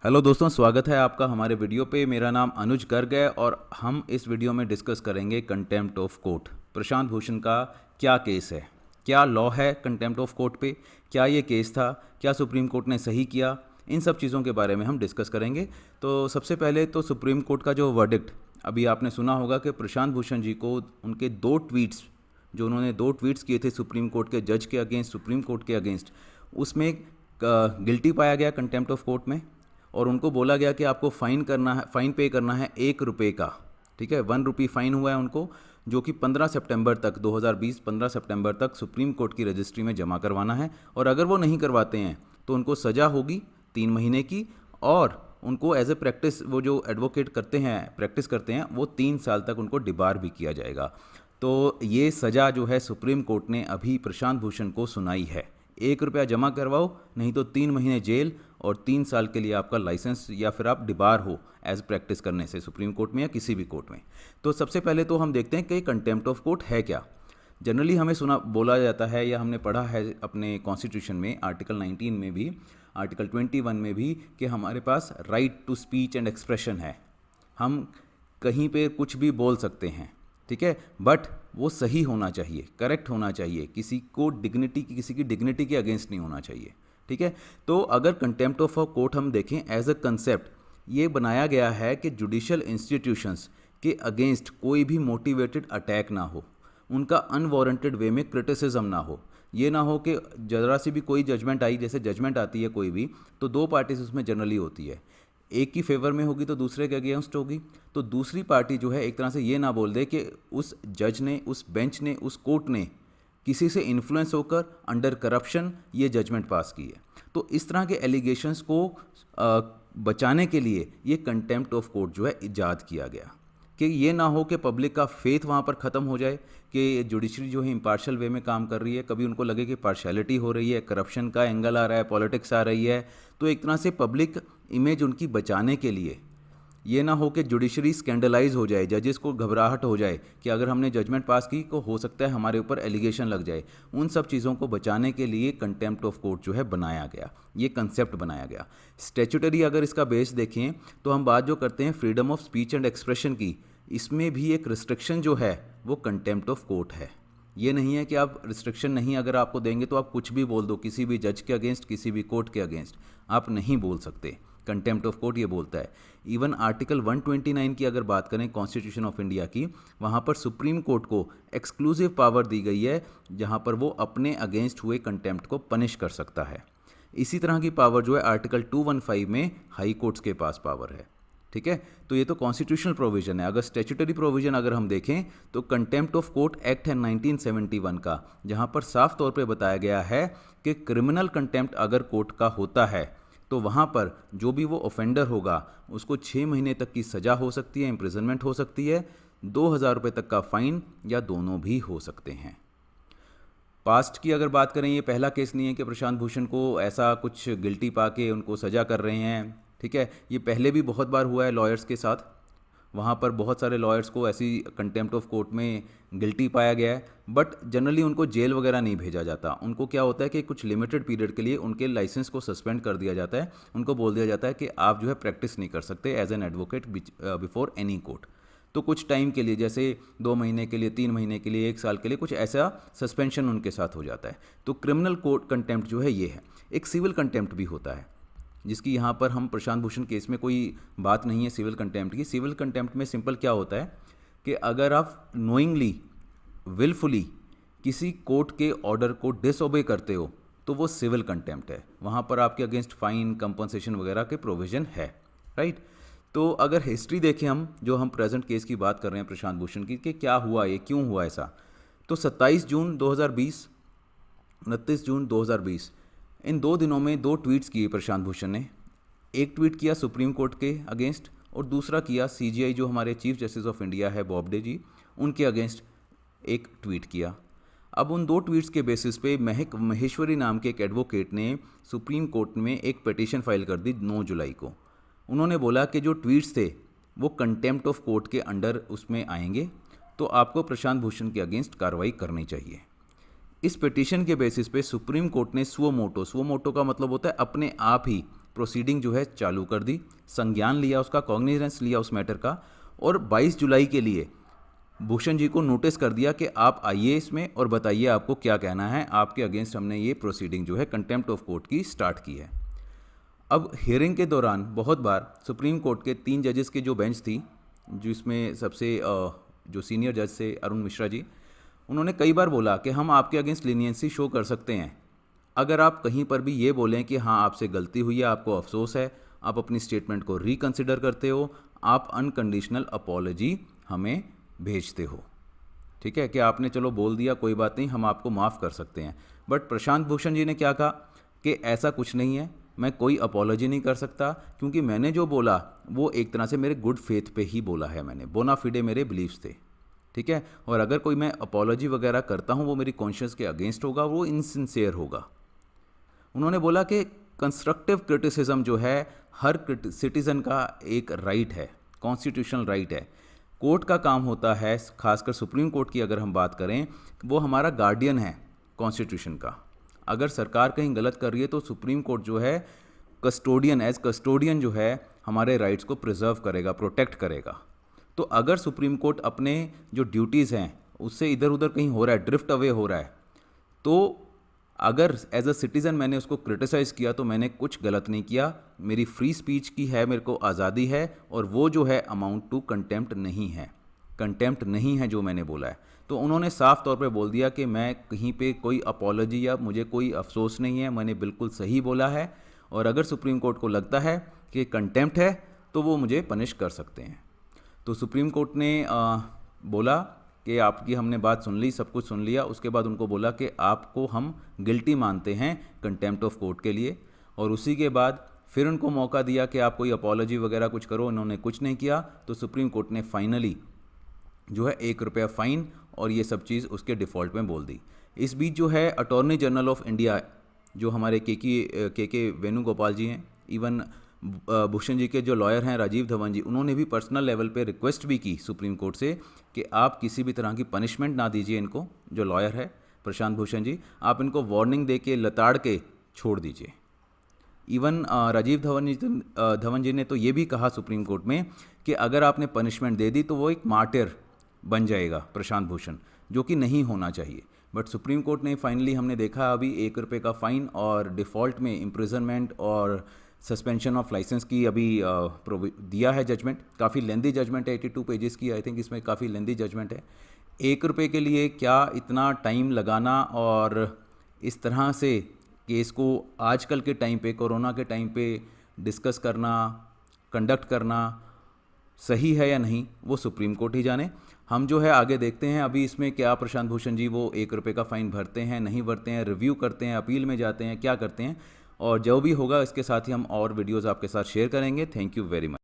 Hello दोस्तों, स्वागत है आपका हमारे वीडियो पे। मेरा नाम अनुज गर्ग है और हम इस वीडियो में डिस्कस करेंगे contempt of court. Prashant Bhushan का क्या केस है, क्या लॉ है कंटेम्प्ट ऑफ कोर्ट पे, क्या ये केस था, क्या सुप्रीम कोर्ट ने सही किया, इन सब चीज़ों के बारे में हम डिस्कस करेंगे। तो सबसे पहले तो सुप्रीम कोर्ट का जो वर्डिक्ट अभी आपने सुना होगा कि प्रशांत भूषण जी को उनके जो उन्होंने दो ट्वीट्स किए थे सुप्रीम कोर्ट के जज के अगेंस्ट, सुप्रीम कोर्ट के अगेंस्ट, उसमें गिल्टी पाया गया कंटेम्प्ट ऑफ कोर्ट में और उनको बोला गया कि आपको फ़ाइन पे करना है ₹1 का। ठीक है, ₹1 फ़ाइन हुआ है उनको, जो कि 15 सितंबर तक 2020 15 सितंबर तक सुप्रीम कोर्ट की रजिस्ट्री में जमा करवाना है। और अगर वो नहीं करवाते हैं तो उनको सज़ा होगी 3 महीने की, और उनको एज ए प्रैक्टिस, वो जो एडवोकेट करते हैं, प्रैक्टिस करते हैं, वो 3 साल तक उनको डिबार भी किया जाएगा। तो ये सज़ा जो है सुप्रीम कोर्ट ने अभी प्रशांत भूषण को सुनाई है। ₹1 जमा करवाओ, नहीं तो 3 महीने जेल और 3 साल के लिए आपका लाइसेंस, या फिर आप डिबार हो एज प्रैक्टिस करने से सुप्रीम कोर्ट में या किसी भी कोर्ट में। तो सबसे पहले तो हम देखते हैं कि कंटेम्प्ट ऑफ कोर्ट है क्या। जनरली हमें बोला जाता है, या हमने पढ़ा है अपने कॉन्स्टिट्यूशन में आर्टिकल 19 में भी, आर्टिकल 21 में भी, कि हमारे पास right to speech and expression है। हम कहीं पे कुछ भी बोल सकते हैं, ठीक है, बट वो सही होना चाहिए, करेक्ट होना चाहिए, किसी की डिग्निटी के अगेंस्ट नहीं होना चाहिए। ठीक है, तो अगर कंटेम्प्ट ऑफ कोर्ट हम देखें एज अ कंसेप्ट, ये बनाया गया है कि जुडिशियल इंस्टीट्यूशंस के अगेंस्ट कोई भी मोटिवेटेड अटैक ना हो, उनका अनवारंटेड वे में क्रिटिसिज्म ना हो। ये ना हो कि जरा सी भी कोई जजमेंट आई, जैसे जजमेंट आती है कोई भी, तो दो पार्टीज उसमें जनरली होती है, एक की फेवर में होगी तो दूसरे के अगेंस्ट होगी। तो दूसरी पार्टी जो है एक तरह से ये ना बोल दे कि उस जज ने, उस बेंच ने, उस कोर्ट ने किसी से इन्फ्लुएंस होकर अंडर करप्शन ये जजमेंट पास की है। तो इस तरह के एलिगेशंस को बचाने के लिए ये कंटेम्प्ट ऑफ कोर्ट जो है इजाद किया गया, कि ये ना हो कि पब्लिक का फेथ वहाँ पर ख़त्म हो जाए, कि जुडिशरी जो है इम्पार्शल वे में काम कर रही है, कभी उनको लगे कि पार्शलिटी हो रही है, करप्शन का एंगल आ रहा है, पॉलिटिक्स आ रही है। तो एक तरह से पब्लिक इमेज उनकी बचाने के लिए ये ना हो कि जुडिशरी स्कैंडलाइज हो जाए, जजेस को घबराहट हो जाए कि अगर हमने जजमेंट पास की तो हो सकता है हमारे ऊपर एलिगेशन लग जाए। उन सब चीज़ों को बचाने के लिए कंटेम्प्ट ऑफ कोर्ट जो है बनाया गया, ये कंसेप्ट बनाया गया। स्टैट्यूटरी अगर इसका बेस देखें तो हम बात जो करते हैं freedom of speech and expression की, इसमें भी एक रिस्ट्रिक्शन जो है वो कंटेम्प्ट ऑफ कोर्ट है। ये नहीं है कि आप रिस्ट्रिक्शन नहीं अगर आपको देंगे तो आप कुछ भी बोल दो, किसी भी जज के अगेंस्ट, किसी भी कोर्ट के अगेंस्ट आप नहीं बोल सकते। कंटेम्प्ट ऑफ कोर्ट ये बोलता है। इवन आर्टिकल 129 की अगर बात करें कॉन्स्टिट्यूशन ऑफ इंडिया की, वहाँ पर सुप्रीम कोर्ट को एक्सक्लूसिव पावर दी गई है, जहाँ पर वो अपने अगेंस्ट हुए कंटेम्प्ट को पनिश कर सकता है। इसी तरह की पावर जो है आर्टिकल 215 में हाई कोर्ट्स के पास पावर है। ठीक है, तो ये तो कॉन्स्टिट्यूशनल प्रोविजन है। अगर स्टैट्यूटरी प्रोविजन अगर हम देखें तो कंटेम्प्ट ऑफ कोर्ट एक्ट है 1971 का, जहाँ पर साफ तौर पे बताया गया है कि क्रिमिनल कंटेम्प्ट अगर कोर्ट का होता है तो वहाँ पर जो भी वो ऑफेंडर होगा उसको 6 महीने तक की सज़ा हो सकती है, इम्प्रिजनमेंट हो सकती है, 2000 रुपये तक का फ़ाइन, या दोनों भी हो सकते हैं। पास्ट की अगर बात करें, ये पहला केस नहीं है कि प्रशांत भूषण को ऐसा कुछ गिल्टी पा के उनको सज़ा कर रहे हैं। ठीक है, ये पहले भी बहुत बार हुआ है लॉयर्स के साथ, वहाँ पर बहुत सारे लॉयर्स को ऐसी कंटेम्प्ट ऑफ कोर्ट में गिल्टी पाया गया है, बट जनरली उनको जेल वगैरह नहीं भेजा जाता। उनको क्या होता है कि कुछ लिमिटेड पीरियड के लिए उनके लाइसेंस को सस्पेंड कर दिया जाता है, उनको बोल दिया जाता है कि आप जो है प्रैक्टिस नहीं कर सकते as an advocate before any court. तो कुछ टाइम के लिए, जैसे 2 महीने के लिए, 3 महीने के लिए, 1 साल के लिए, कुछ ऐसा सस्पेंशन उनके साथ हो जाता है। तो क्रिमिनल कोर्ट कंटेम्प्ट जो है ये है। एक सिविल कंटेम्प्ट भी होता है, जिसकी यहाँ पर हम प्रशांत भूषण केस में कोई बात नहीं है सिविल कंटेम्प्ट की। सिविल कंटेम्प्ट में सिंपल क्या होता है कि अगर आप नोइंगली, विलफुली किसी कोर्ट के ऑर्डर को डिसओबे करते हो तो वो सिविल कंटेम्प्ट है। वहाँ पर आपके अगेंस्ट फाइन, कंपनसेशन वगैरह के प्रोविज़न है, राइट। तो अगर हिस्ट्री देखें हम, जो हम प्रेजेंट केस की बात कर रहे हैं प्रशांत भूषण की, कि क्या हुआ, ये क्यों हुआ ऐसा, तो 27 जून 2020, 29 जून 2020, इन 2 दिनों में 2 ट्वीट्स किए प्रशांत भूषण ने। एक ट्वीट किया सुप्रीम कोर्ट के अगेंस्ट और दूसरा किया सीजीआई, जो हमारे चीफ जस्टिस ऑफ इंडिया है बॉब्डे जी, उनके अगेंस्ट एक ट्वीट किया। अब उन 2 ट्वीट्स के बेसिस पे महक महेश्वरी नाम के एक एडवोकेट ने सुप्रीम कोर्ट में एक पिटीशन फाइल कर दी 9 जुलाई को। उन्होंने बोला कि जो ट्वीट्स थे वो कंटेम्प्ट ऑफ कोर्ट के अंडर उसमें आएंगे, तो आपको प्रशांत भूषण के अगेंस्ट कार्रवाई करनी चाहिए। इस पिटीशन के बेसिस पे सुप्रीम कोर्ट ने सुओ मोटो का मतलब होता है अपने आप ही प्रोसीडिंग जो है चालू कर दी, संज्ञान लिया उसका, कॉग्निजेंस लिया उस मैटर का, और 22 जुलाई के लिए भूषण जी को नोटिस कर दिया कि आप आइए इसमें और बताइए आपको क्या कहना है, आपके अगेंस्ट हमने ये प्रोसीडिंग जो है कंटेम्प्ट ऑफ कोर्ट की स्टार्ट की है। अब हियरिंग के दौरान बहुत बार सुप्रीम कोर्ट के 3 जजेस की जो बेंच थी, जिसमें सबसे जो सीनियर जज थे अरुण मिश्रा जी, उन्होंने कई बार बोला कि हम आपके अगेंस्ट लीनियंसी शो कर सकते हैं अगर आप कहीं पर भी ये बोलें कि हाँ आपसे गलती हुई है, आपको अफसोस है, आप अपनी स्टेटमेंट को रिकंसिडर करते हो, आप अनकंडीशनल अपॉलॉजी हमें भेजते हो। ठीक है कि आपने चलो बोल दिया, कोई बात नहीं, हम आपको माफ़ कर सकते हैं। बट प्रशांत भूषण जी ने क्या कहा कि ऐसा कुछ नहीं है, मैं कोई अपॉलॉजी नहीं कर सकता, क्योंकि मैंने जो बोला वो एक तरह से मेरे गुड फेथ पे ही बोला है, मैंने बोना फिडे मेरे बिलीव्स थे। ठीक है, और अगर कोई मैं अपॉलॉजी वगैरह करता हूँ वो मेरी कॉन्शियस के अगेंस्ट होगा, वो इनसिंसियर होगा। उन्होंने बोला कि कंस्ट्रक्टिव क्रिटिसिज्म जो है हर सिटीज़न का एक राइट है, कॉन्स्टिट्यूशनल राइट है। कोर्ट का काम होता है, खासकर सुप्रीम कोर्ट की अगर हम बात करें, वो हमारा गार्डियन है कॉन्स्टिट्यूशन का। अगर सरकार कहीं गलत कर रही है तो सुप्रीम कोर्ट जो है कस्टोडियन, एज कस्टोडियन जो है हमारे राइट्स को प्रिजर्व करेगा, प्रोटेक्ट करेगा। तो अगर सुप्रीम कोर्ट अपने जो ड्यूटीज़ हैं उससे इधर उधर कहीं हो रहा है, ड्रिफ्ट अवे हो रहा है, तो अगर एज अ सिटीज़न मैंने उसको क्रिटिसाइज़ किया तो मैंने कुछ गलत नहीं किया, मेरी फ्री स्पीच की है, मेरे को आज़ादी है, और वो जो है अमाउंट टू कंटेम्प्ट नहीं है, कंटेम्प्ट नहीं है जो मैंने बोला है। तो उन्होंने साफ तौर पे बोल दिया कि मैं कहीं पे कोई अपॉलॉजी या मुझे कोई अफसोस नहीं है, मैंने बिल्कुल सही बोला है, और अगर सुप्रीम कोर्ट को लगता है कि कंटेम्प्ट है तो वो मुझे पनिश कर सकते हैं। तो सुप्रीम कोर्ट ने बोला कि आपकी हमने बात सुन ली, सब कुछ सुन लिया। उसके बाद उनको बोला कि आपको हम गिल्टी मानते हैं कंटेम्प्ट ऑफ कोर्ट के लिए, और उसी के बाद फिर उनको मौका दिया कि आप कोई अपॉलॉजी वगैरह कुछ करो, उन्होंने कुछ नहीं किया। तो सुप्रीम कोर्ट ने फाइनली जो है 1 रुपया फ़ाइन और ये सब चीज़ उसके डिफ़ॉल्ट में बोल दी। इस बीच जो है अटॉर्नी जनरल ऑफ इंडिया जो हमारे के वेणुगोपाल जी हैं, इवन भूषण जी के जो लॉयर हैं राजीव धवन जी, उन्होंने भी पर्सनल लेवल पे रिक्वेस्ट भी की सुप्रीम कोर्ट से कि आप किसी भी तरह की पनिशमेंट ना दीजिए इनको, जो लॉयर है प्रशांत भूषण जी, आप इनको वार्निंग दे के लताड़ के छोड़ दीजिए। इवन राजीव धवन जी ने तो ये भी कहा सुप्रीम कोर्ट में कि अगर आपने पनिशमेंट दे दी तो वो एक मार्टिर बन जाएगा प्रशांत भूषण, जो कि नहीं होना चाहिए। बट सुप्रीम कोर्ट ने फाइनली, हमने देखा अभी 1 रुपये का फ़ाइन और डिफ़ॉल्ट में इम्प्रिजनमेंट और सस्पेंशन ऑफ लाइसेंस की अभी दिया है जजमेंट। काफ़ी लेंदी जजमेंट है, 82 पेजेस की, आई थिंक इसमें काफ़ी लेंदी जजमेंट है। 1 रुपये के लिए क्या इतना टाइम लगाना और इस तरह से केस को आजकल के टाइम पे, कोरोना के टाइम पे डिस्कस करना, कंडक्ट करना सही है या नहीं, वो सुप्रीम कोर्ट ही जाने। हम जो है आगे देखते हैं अभी इसमें क्या प्रशांत भूषण जी वो 1 रुपये का फ़ाइन भरते हैं, नहीं भरते हैं, रिव्यू करते हैं, अपील में जाते हैं, क्या करते हैं, और जो भी होगा इसके साथ ही हम और वीडियोज़ आपके साथ शेयर करेंगे। Thank you very much.